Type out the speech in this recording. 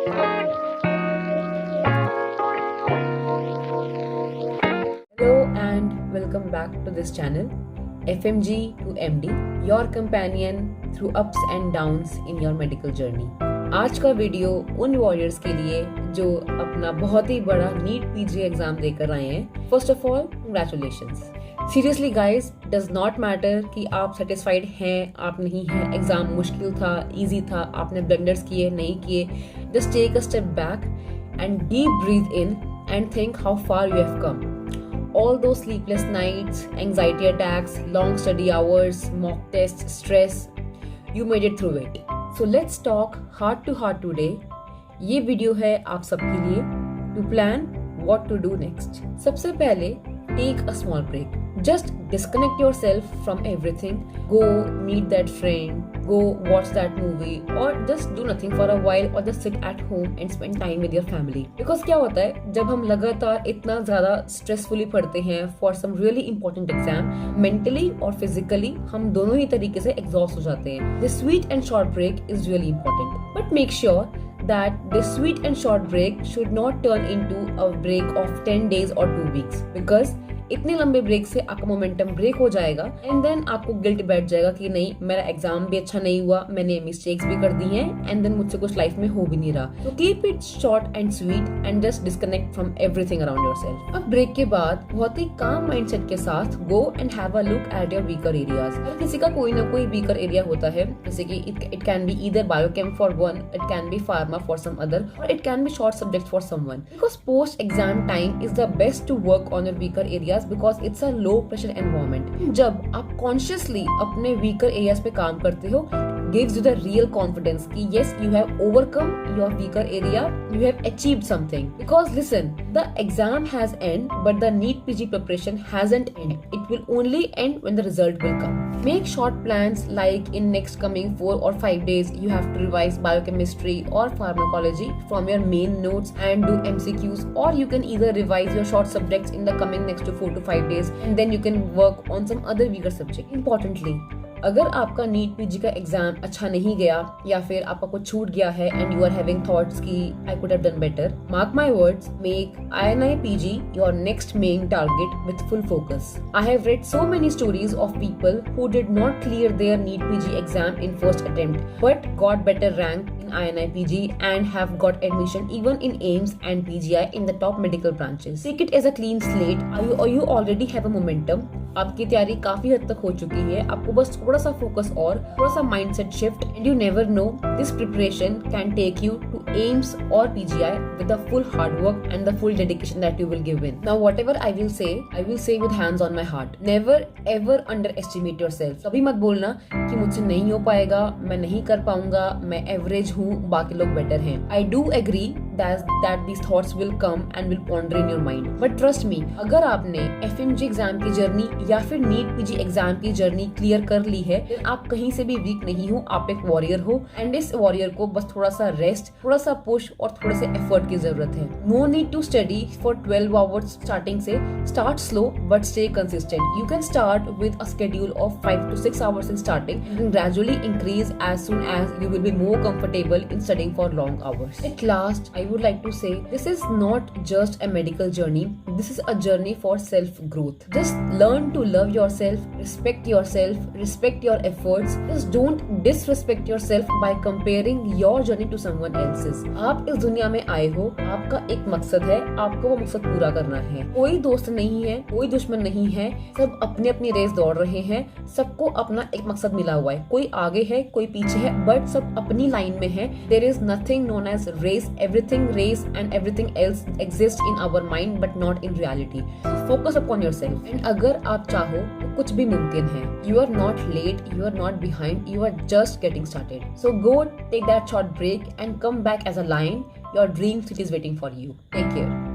Hello and welcome back to this channel, FMG to MD, your companion through ups and downs in your medical journey. आज का video उन warriors के लिए जो अपना बहुत ही बड़ा नीट पीजी एग्जाम देकर आए हैं. First of all congratulations. Seriously guys, does not matter कि आप सेटिस्फाइड हैं, आप नहीं हैं, एग्जाम मुश्किल था, इजी था, आपने ब्लंडर्स किए, नहीं किए. Just take a step back and deep breathe in and think how far you have come. All those sleepless nights, anxiety attacks, long study hours, mock tests, stress, you made it through it. So let's talk heart to heart today. ये video है आप सबके लिए to plan what to do next. सबसे पहले take a small break. Just disconnect yourself from everything. Go meet that friend, go watch that movie, or just do nothing for a while, or just sit at home and spend time with your family. Because क्या होता है जब हम लगातार इतना ज्यादा स्ट्रेसफुली पढ़ते हैं for some really important exam, mentally और physically हम दोनों ही तरीके से exhaust हो जाते हैं. This sweet and short break is really important, but make sure that this sweet and short break should not turn into a break of 10 days or 2 weeks, because इतने लंबे ब्रेक से आपका मोमेंटम ब्रेक हो जाएगा and then आपको guilt बैठ जाएगा कि नहीं, मेरा एग्जाम भी अच्छा नहीं हुआ, मैंने मिस्टेक्स भी कर दी हैं एंड देन मुझसे कुछ लाइफ में हो भी नहीं रहा. तो keep it short and sweet and just disconnect from everything around yourself. अब ब्रेक के बाद बहुत ही काम माइंडसेट के साथ go and have a look at your weaker areas. हर किसी का कोई ना कोई वीकर एरिया होता है, जैसे कि it can be either biochem for one, it can be pharma for some other, और it can be short subject for someone. Because post exam time is the best to work on your weaker areas because it's a low pressure environment. जब आप consciously अपने weaker areas पे काम करते हो, gives you the real confidence कि yes, you have overcome your weaker area, you have achieved something. Because listen, the exam has end, but the NEET PG preparation hasn't end. It will only end when the result will come. Make short plans like in next coming 4 or 5 days you have to revise biochemistry or pharmacology from your main notes and do MCQs, or you can either revise your short subjects in the coming next to 4 to 5 days and then you can work on some other weaker subject. Importantly, अगर आपका NEET PG का exam अच्छा नहीं गया या फिर आपका कुछ छूट गया है and you are having thoughts कि I could have done better, mark my words, make INI PG your next main target with full focus. I have read so many stories of people who did not clear their NEET PG exam in first attempt but got better rank in INI PG and have got admission even in AIIMS and PGI in the top medical branches. Take it as a clean slate. You already have a momentum. आपकी तैयारी काफी हद तक हो चुकी है, आपको बस थोड़ा सा फोकस और थोड़ा सा mindset shift and you never know, this preparation can take you to AIIMS or PGI with the full hard work and the full dedication that you will give in. Now whatever I will say with hands on my heart. Never ever underestimate yourself. कभी मत बोलना कि मुझसे नहीं हो पाएगा, मैं नहीं कर पाऊंगा, मैं एवरेज हूँ, बाकी लोग बेटर हैं. I do agree that these thoughts will come and will ponder in your mind. But trust me, अगर आपने FMG एग्जाम की जर्नी या फिर नीट पीजी एग्जाम की जर्नी क्लियर कर ली है, फिर आप कहीं से भी वीक नहीं हो, आप एक वॉरियर हो एंड इस वॉरियर को बस थोड़ा सा रेस्ट, थोड़ा सा पुश और थोड़े से एफर्ट की जरूरत है. No need to study for 12 hours starting से. Start slow but stay consistent. You can start with a schedule of 5 to 6 hours in starting and gradually increase as soon as you will be more comfortable in studying for long hours. At last, I would like to say this is not just a medical journey. This is a journey for self growth. Just learn to love yourself, respect your efforts. Just don't disrespect yourself by comparing your journey to someone else's. आप इस दुनिया में आए हो, आपका एक मकसद है, आपको वो मकसद पूरा करना है. कोई दोस्त नहीं है, कोई दुश्मन नहीं है, सब अपनी अपनी रेस दौड़ रहे हैं, सबको अपना एक मकसद मिला हुआ है. कोई आगे है, कोई पीछे है, बट सब अपनी लाइन में है. There is nothing known as race. Everything race and everything else exists in our mind but not in reality. So focus upon yourself. And अगर आप चाहो तो कुछ भी मुमकिन है. You are not late, you are not behind, you are just getting started. So go take that short break and come back as a lion. Your dream city is waiting for you. Take care.